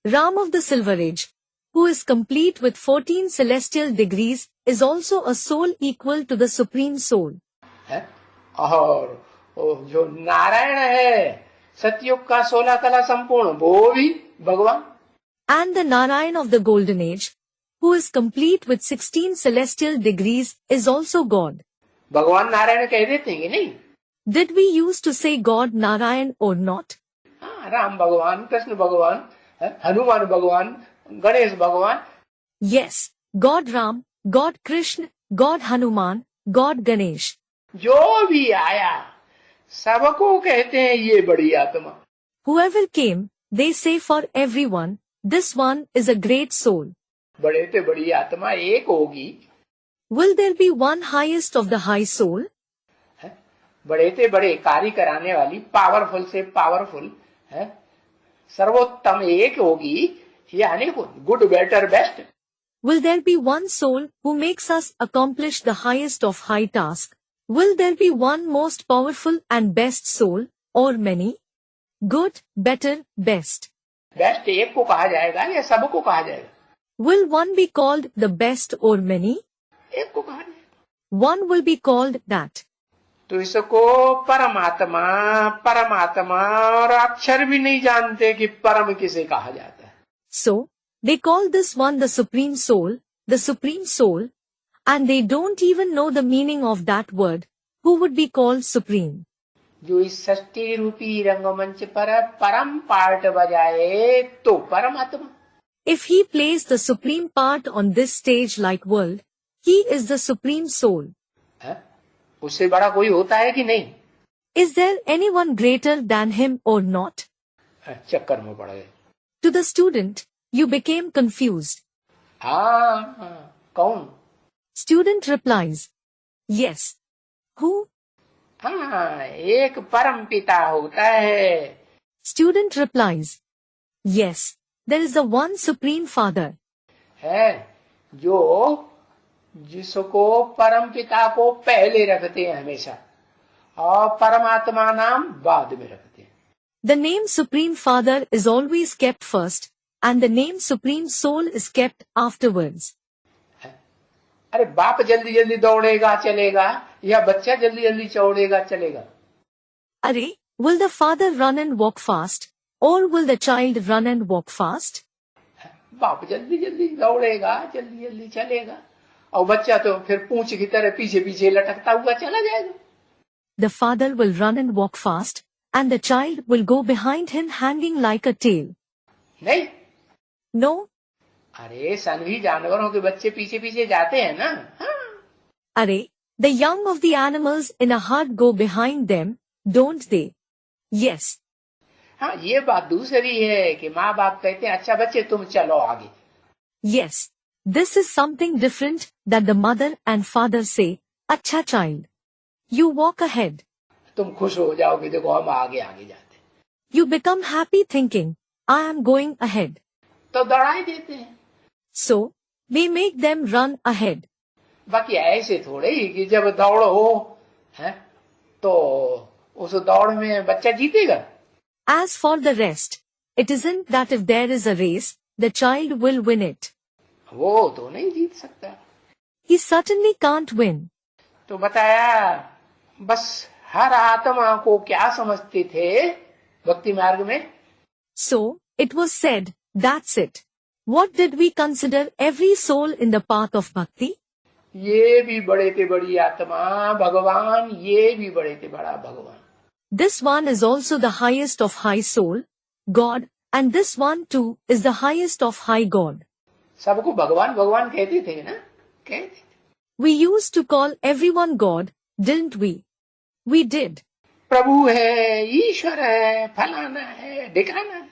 Ram of the Silver Age, who is complete with 14 celestial degrees, is also a soul equal to the supreme soul. है? और जो नारायण है सतयुग का 16 कला संपूर्ण, वो भी भगवान. And the Narayan of the Golden Age, who is complete with 16 celestial degrees, is also God. भगवान नारायण कह देते हैं कि नहीं? Did we used to say God Narayan or not? हाँ, राम भगवान, कृष्ण भगवान, हनुमान भगवान, गणेश भगवान. Yes, God Ram, God Krishna, God Hanuman, God Ganesh. जो भी आया सबको कहते हैं ये बड़ी आत्मा. Whoever came, they say for everyone, this one is a great soul. बड़े से बड़ी आत्मा एक होगी. Will there be one highest of the high soul? बड़े से बड़े कार्य कराने वाली, पावरफुल से पावरफुल है, सर्वोत्तम एक होगी. यानी good, better, best. Will there be one soul who makes us accomplish the highest of high task? Will there be one most powerful and best soul, or many? Good, better, best. Best एक को कहा जाएगा या सबको कहा जाएगा? Will one be called the best or many? एक को कहा जाएगा. One will be called that. तो इसको परमात्मा परमात्मा और अक्षर भी नहीं जानते कि परम किसे कहा जाता है. So, they call this one the supreme soul, and they don't even know the meaning of that word, who would be called supreme. जो इस सृष्टि रूपी रंगमंच पर परम पार्ट बजाए तो परमात्मा. If he plays the supreme part on this stage like world, he is the supreme soul. उससे बड़ा कोई होता है कि नहीं? Is there anyone greater than him or not? चक्कर में पड़ गए. To the student, you became confused. हाँ, कौन? Student replies, yes. Who? हाँ, एक परम पिता होता है. Student replies, yes, there is the one supreme father. है जो जिसको परम पिता को पहले रखते हैं हमेशा, और परमात्मा नाम बाद में रखते हैं. The name Supreme Father is always kept first, and the name Supreme Soul is kept afterwards. अरे बाप जल्दी जल्दी दौड़ेगा चलेगा या बच्चा जल्दी जल्दी चौड़ेगा चलेगा? Arey, will the father run and walk fast, or will the child run and walk fast? बाप जल्दी जल्दी दौड़ेगा, जल्दी जल्दी चलेगा, और बच्चा तो फिर पूंछ की तरह पीछे पीछे लटकता हुआ चला जाएगा. The father will run and walk fast, and the child will go behind him hanging like a tail. नहीं. No. अरे सभी जानवरों के बच्चे पीछे पीछे जाते हैं ना. Arey, the young of the animals in a herd go behind them, don't they? Yes. हाँ, ये बात दूसरी है कि माँ बाप कहते हैं अच्छा बच्चे तुम चलो आगे. Yes. This is something different that the mother and father say, अच्छा child. You walk ahead. तुम खुश हो जाओगे, देखो हम आगे आगे जाते. You become happy thinking, I am going ahead. तो दौड़ाई देते हैं. So, we make them run ahead. बाकी ऐसे थोड़े ही कि जब दौड़ हो है तो उस दौड़ में बच्चा जीतेगा. As for the rest, it isn't that if there is a race, the child will win it. वो तो नहीं जीत सकता। He certainly can't win. तो बताया बस हर आत्मा को क्या समझते थे भक्ति मार्ग में? So, it was said, that's it. What did we consider every soul in the path of bhakti? ये भी बड़े थे बड़ी आत्मा भगवान, ये भी बड़े थे बड़ा भगवान। This one is also the highest of high soul, God, and this one too is the highest of high God. सबको भगवान भगवान कहते थे ना, कहते थे। We used to call everyone God, didn't we? We did. प्रभु है, ईश्वर है, फलाना है, ढिकाना है।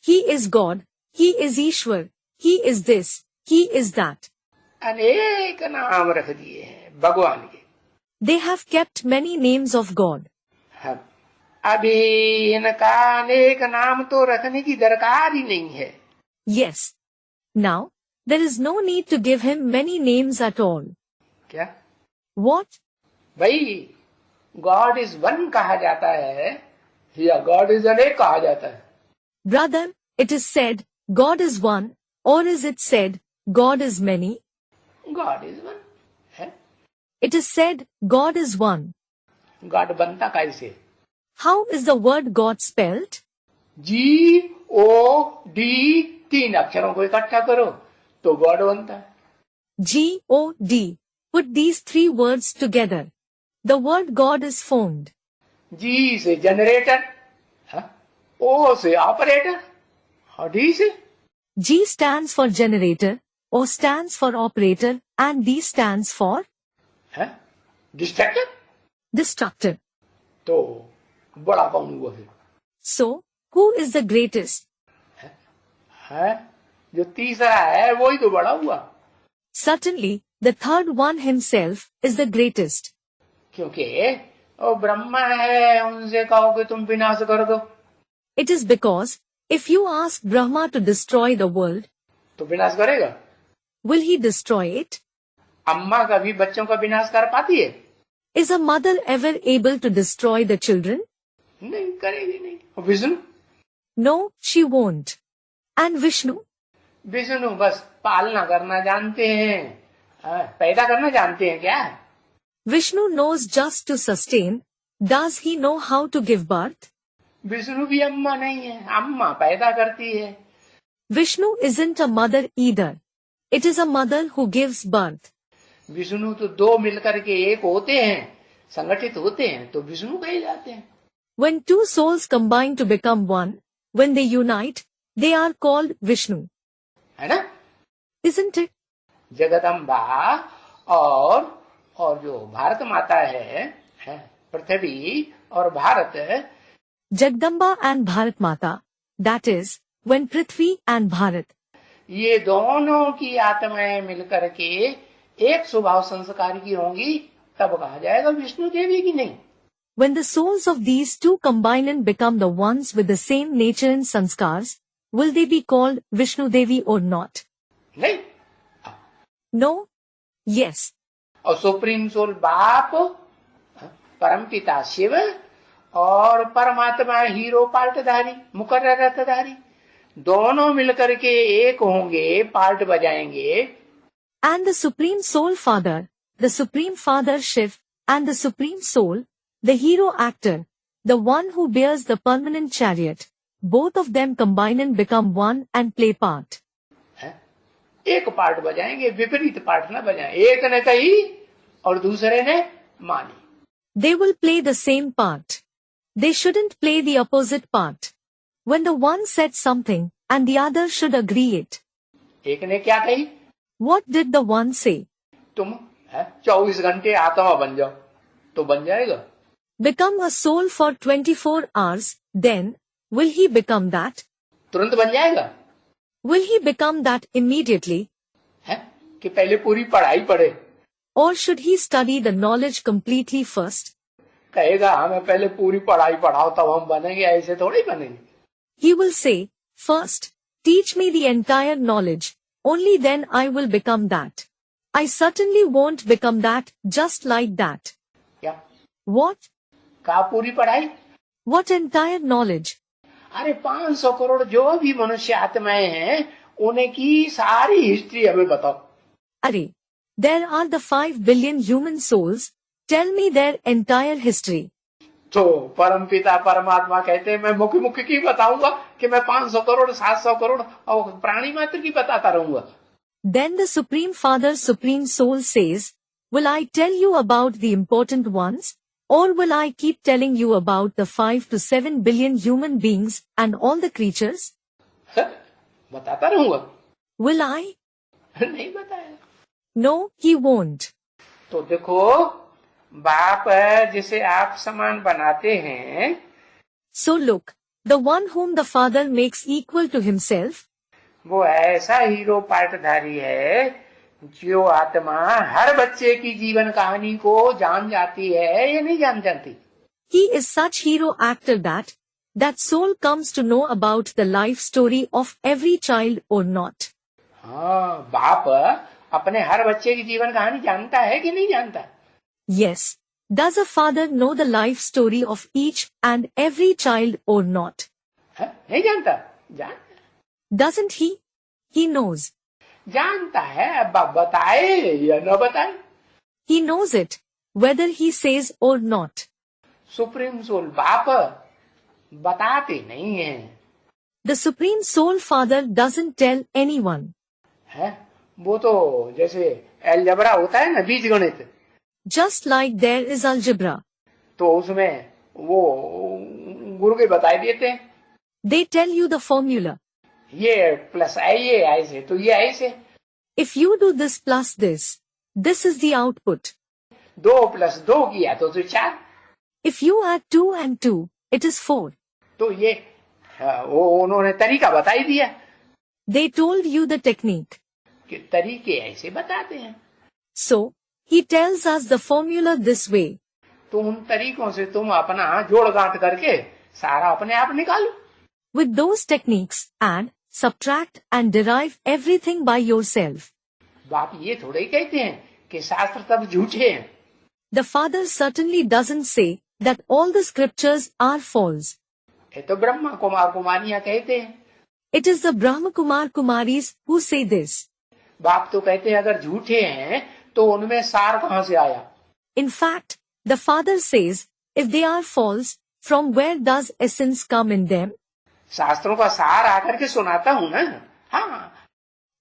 He is God, He is Ishwar, He is this, He is that. अनेक नाम रख दिए हैं भगवान के। They have kept many names of God. हम अभी इनका अनेक नाम तो रखने की दरकार ही नहीं है। Yes. Now, there is no need to give him many names at all. क्या? What? भाई गॉड इज वन कहा जाता है या गॉड इज अनेक कहा जाता है? Brother, it is said, God is one, or is it said, God is many? God is one है। It is said, God is one. God बनता कैसे? How is the word God spelled? GOD, तीन अक्षरों को इकट्ठा करो तो God बनता है। G-O-D. Put these three words together. The word God is formed. जी से जनरेटर, ओ से ऑपरेटर और डी से? G stands for generator, O stands for operator, and D stands for destructor. destructor. तो बड़ा कौन हुआ है? So, who is the greatest? है जो तीसरा है वही तो बड़ा हुआ। Certainly, the third one himself is the greatest. क्योंकि वो ब्रह्मा है, उनसे कहो कि तुम विनाश कर दो It is because, if you ask Brahma to destroy the world, तो विनाश करेगा? will he destroy it? अम्मा कभी बच्चों का विनाश कर पाती है? Is a mother ever able to destroy the children? नहीं करेगी नहीं। और Vishnu? No, she won't. And Vishnu? Vishnu बस पालना करना जानते हैं, पैदा करना जानते हैं क्या? Vishnu knows just to sustain. Does he know how to give birth? Vishnu भी अम्मा नहीं है, अम्मा पैदा करती है। Vishnu isn't a mother either. It is a mother who gives birth. Vishnu तो दो मिलकर के एक होते हैं, संगठित होते हैं तो विष्णु कहे जाते हैं। When two souls combine to become one, when they unite, they are called Vishnu. है ना? Isn't it? जगदम्बा और जो भारत माता है पृथ्वी और Bharat, Jagdamba and Bharat Mata, that is, when Prithvi and Bharat, ये दोनों की आत्माएं मिलकर के एक स्वभाव संस्कार की होंगी, तब कहा जाएगा विष्णु देवी की नहीं। when the souls of these two combine and become the ones with the same nature and sanskars, will they be called Vishnu Devi or not? नहीं। No? Yes. और सुप्रीम सोल बाप, परमपिता शिव और परमात्मा हीरो पार्टधारी, मुकर्रर रथधारी, दोनों मिलकर के एक होंगे, पार्ट बजाएंगे। And the Supreme Soul Father, the Supreme Father Shiv, and the Supreme Soul, the hero actor, the one who bears the permanent chariot, both of them combine and become one and play part. एक part बजाएंगे, विपरीत part न बजाएं। एक ने कही और दूसरे ने मानी। They will play the same part. They shouldn't play the opposite part. When the one said something, and the other should agree it. एक ने क्या कही? What did the one say? तुम 24 घंटे आत्मा बन जाओ, तो बन जाएगा। Become a soul for 24 hours, then, will he become that? तुरंत बन जाएगा? Will he become that immediately? कि पहले पूरी पढ़ाई पढ़े? Or should he study the knowledge completely first? कहेगा हमें पहले पूरी पढ़ाई पढ़ाओ तब हम बनेंगे, ऐसे थोड़ी बनेंगे। He will say, first, teach me the entire knowledge, only then I will become that. I certainly won't become that just like that. क्या? What? कहा पूरी पढ़ाई? What entire knowledge? अरे 500 करोड़ जो भी मनुष्य आत्माएं हैं उनकी सारी हिस्ट्री हमें बताओ। Arey, there are the 5 billion human souls. Tell me their entire history. तो परम पिता परमात्मा कहते हैं मैं मुख्य मुख्य की बताऊंगा कि मैं 500 करोड़ 700 करोड़ और प्राणी मात्र की बताता रहूंगा। Then the Supreme Father, Supreme Soul says, will I tell you about the important ones, or will I keep telling you about the 5 to 7 billion human beings and all the creatures? बताता रहूंगा। Will I? नहीं बताया। No, he won't. तो देखो बाप जिसे आप समान बनाते हैं, So look, the one whom the Father makes equal to himself, वो ऐसा हीरो पार्टधारी है जो आत्मा हर बच्चे की जीवन कहानी को जान जाती है या नहीं जान जाती। he is such hero actor that soul comes to know about the life story of every child or not. हाँ, बाप अपने हर बच्चे की जीवन कहानी जानता है कि नहीं जानता? Yes, does a father know the life story of each and every child or not? है? नहीं जानता? जानता Doesn't he? He knows. जानता है, अब बाप बताए या न बताए? He knows it, whether he says or not. Supreme soul बाप बताते नहीं है। The Supreme Soul Father doesn't tell anyone. है? वो तो जैसे अलजबरा होता है ना, बीज गणित, Just like there is algebra. तो उसमें वो गुरु के बताए देते हैं, They tell you the formula. ये प्लस ये ऐसे तो ये ऐसे, If you do this plus this is the output. 2+2 किया तो 4। If you add 2 and 2, it is 4. तो ये वो उन्होंने तरीका बता ही दिया They told you the technique. कि तरीके ऐसे बताते हैं, So, he tells us the formula this way. तो उन तरीकों से तुम अपना जोड़ गांठ करके सारा अपने आप निकालो। With those techniques, add, subtract and derive everything by yourself. बाप ये थोड़े ही कहते हैं कि शास्त्र सब झूठे हैं। The Father certainly doesn't say that all the scriptures are false. ये तो ब्रह्मा कुमार कुमारियां कहते हैं। It is the Brahma Kumar Kumaris who say this. बाप तो कहते हैं अगर झूठे हैं तो उनमें सार कहाँ से आया? In fact, the Father says, if they are false, from where does essence come in them? शास्त्रों का सार आकर के सुनाता हूँ ना। हाँ,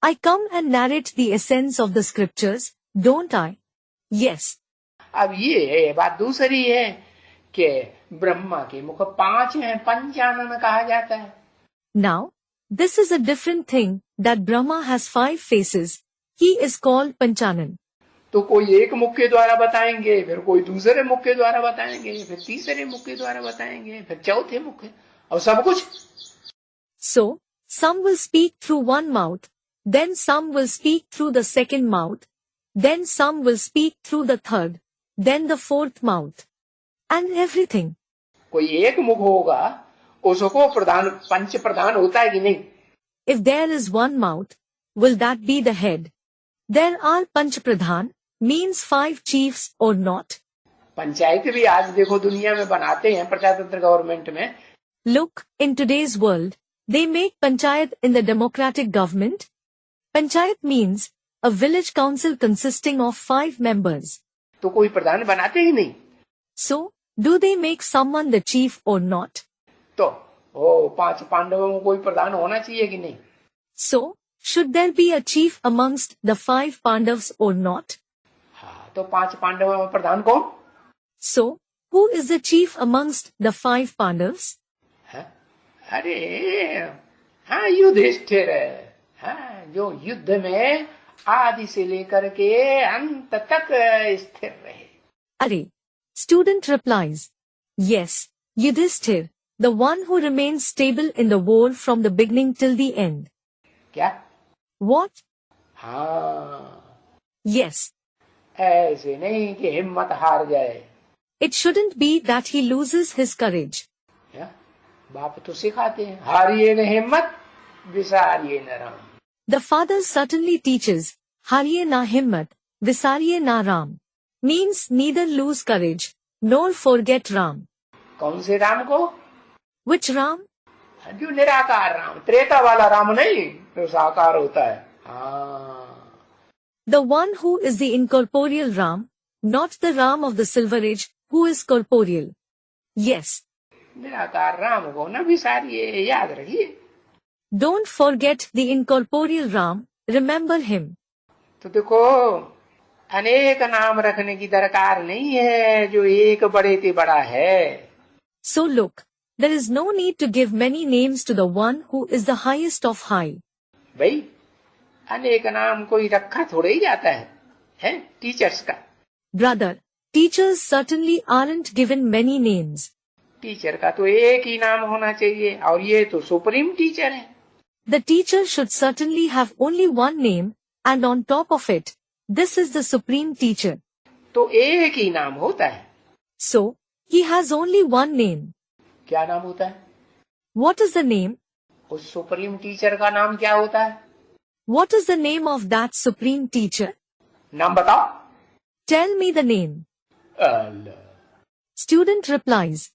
I come and narrate the essence of the scriptures, don't I? Yes. अब ये बात दूसरी है कि ब्रह्मा के मुख 5 हैं, पंचानन कहा जाता है। Now, this is a different thing that Brahma has 5 faces. He is called Panchanan. तो कोई एक मुख के द्वारा बताएंगे, फिर कोई दूसरे मुख के द्वारा बताएंगे, फिर तीसरे मुख के द्वारा बताएंगे, फिर चौथे मुख और सब कुछ। So, some will speak through one mouth, then some will speak through the second mouth, then some will speak through the third, then the fourth mouth. And everything. कोई एक मुख होगा, उसको प्रधान पंच प्रधान होता है कि नहीं? If there is one mouth, will that be the head? There are Panch Pradhan, means 5 chiefs or not? Panchayat भी आज देखो दुनिया में बनाते हैं प्रजातंत्र गवर्नमेंट में। Look, in today's world, they make panchayat in the democratic government. Panchayat means a village council consisting of 5 members. तो कोई प्रधान बनाते ही नहीं। So, do they make someone the chief or not? तो 5 पांडवों में कोई प्रधान होना चाहिए कि नहीं? So, should there be a chief amongst the 5 Pandavas or not? हाँ, तो 5 पांडवों में प्रधान कौन? So, who is the chief amongst the 5 Pandavas? है? अरे हाँ, युधिष्ठिर है। हाँ, जो युद्ध में आदि से लेकर के अंत तक स्थिर रहे। Arey. Student replies, yes, Yudhishthir, the one who remains stable in the war from the beginning till the end. क्या? What? हाँ, Yes. ऐसे नहीं कि हिम्मत हार जाए। It shouldn't be that he loses his courage. क्या? बाप तो सिखाते हैं, हारिए न हिम्मत, विसारिए न Ram. The Father certainly teaches, Harye na himmat, Visarye na Ram, means neither lose courage, nor forget Ram. कौन से राम को? Which Ram? जो निराकार राम, त्रेता वाला राम नहीं, जो साकार होता है। हाँ, The one who is the incorporeal Ram, not the Ram of the Silver Age, who is corporeal. Yes. निराकार राम को ना भी सारी ये याद रखिए। Don't forget the incorporeal Ram, remember him. तो देखो, अनेक नाम रखने की दरकार नहीं है, जो एक बड़े से बड़ा है। So look, there is no need to give many names to the one who is the highest of high. भाई, अनेक नाम कोई रखा थोड़ा ही जाता है टीचर्स का। Brother, teachers certainly aren't given many names. Teacher का तो एक ही नाम होना चाहिए, और ये तो सुप्रीम टीचर है। The teacher should certainly have only one name, and on top of it, this is the supreme teacher. तो एक ही नाम होता है। So, he has only one name. क्या नाम होता है? What is the name? उस सुप्रीम टीचर का नाम क्या होता है? What is the name of that supreme teacher? नाम बताओ। Tell me the name. Student replies,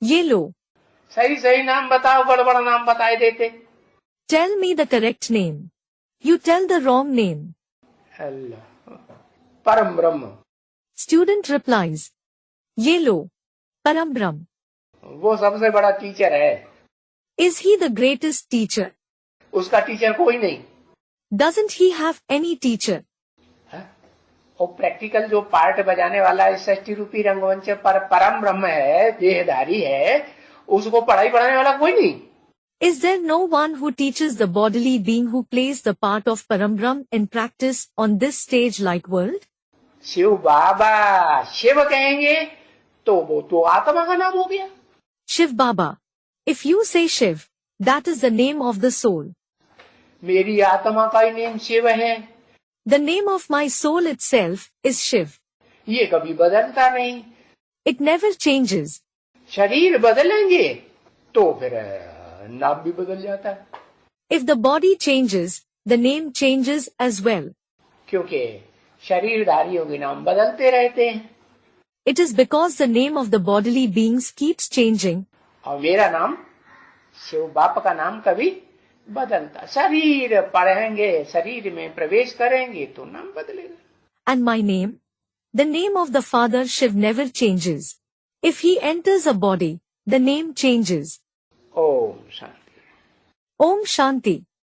ये लो. सही सही नाम बताओ, बड़ा बड़ा नाम बताए देते। Tell me the correct name. You tell the wrong name. अल्लाह, परम ब्रह्म। Student replies, ये लो, परम ब्रह्म. वो सबसे बड़ा टीचर है। Is he the greatest teacher? उसका टीचर कोई नहीं। Doesn't he have any teacher? और प्रैक्टिकल जो पार्ट बजाने वाला 60 रूपी रंगमंच पर परम ब्रह्म है, देहधारी है, उसको पढ़ाई पढ़ाने वाला कोई नहीं। Is there no one who teaches the bodily being who plays the part of Parambrahm in practice on this stage like world? Shiv बाबा, शिव कहेंगे तो वो तो आत्मा का नाम हो गया। Shiv Baba. If you say Shiv, that is the name of the soul. मेरी आत्मा का ही नेम शिव है। The name of my soul itself is Shiv. ये कभी बदलता नहीं। It never changes. शरीर बदलेंगे तो फिर नाम भी बदल जाता है। If the body changes, the name changes as well. क्योंकि शरीरधारियों के नाम बदलते रहते हैं। It is because the name of the bodily beings keeps changing. और मेरा नाम, शिव बाप का नाम कभी बदलता। शरीर पढ़ेंगे, शरीर में प्रवेश करेंगे तो नाम बदलेगा। And my name? The name of the Father Shiv never changes. If he enters a body, the name changes. Om Shanti. Om Shanti.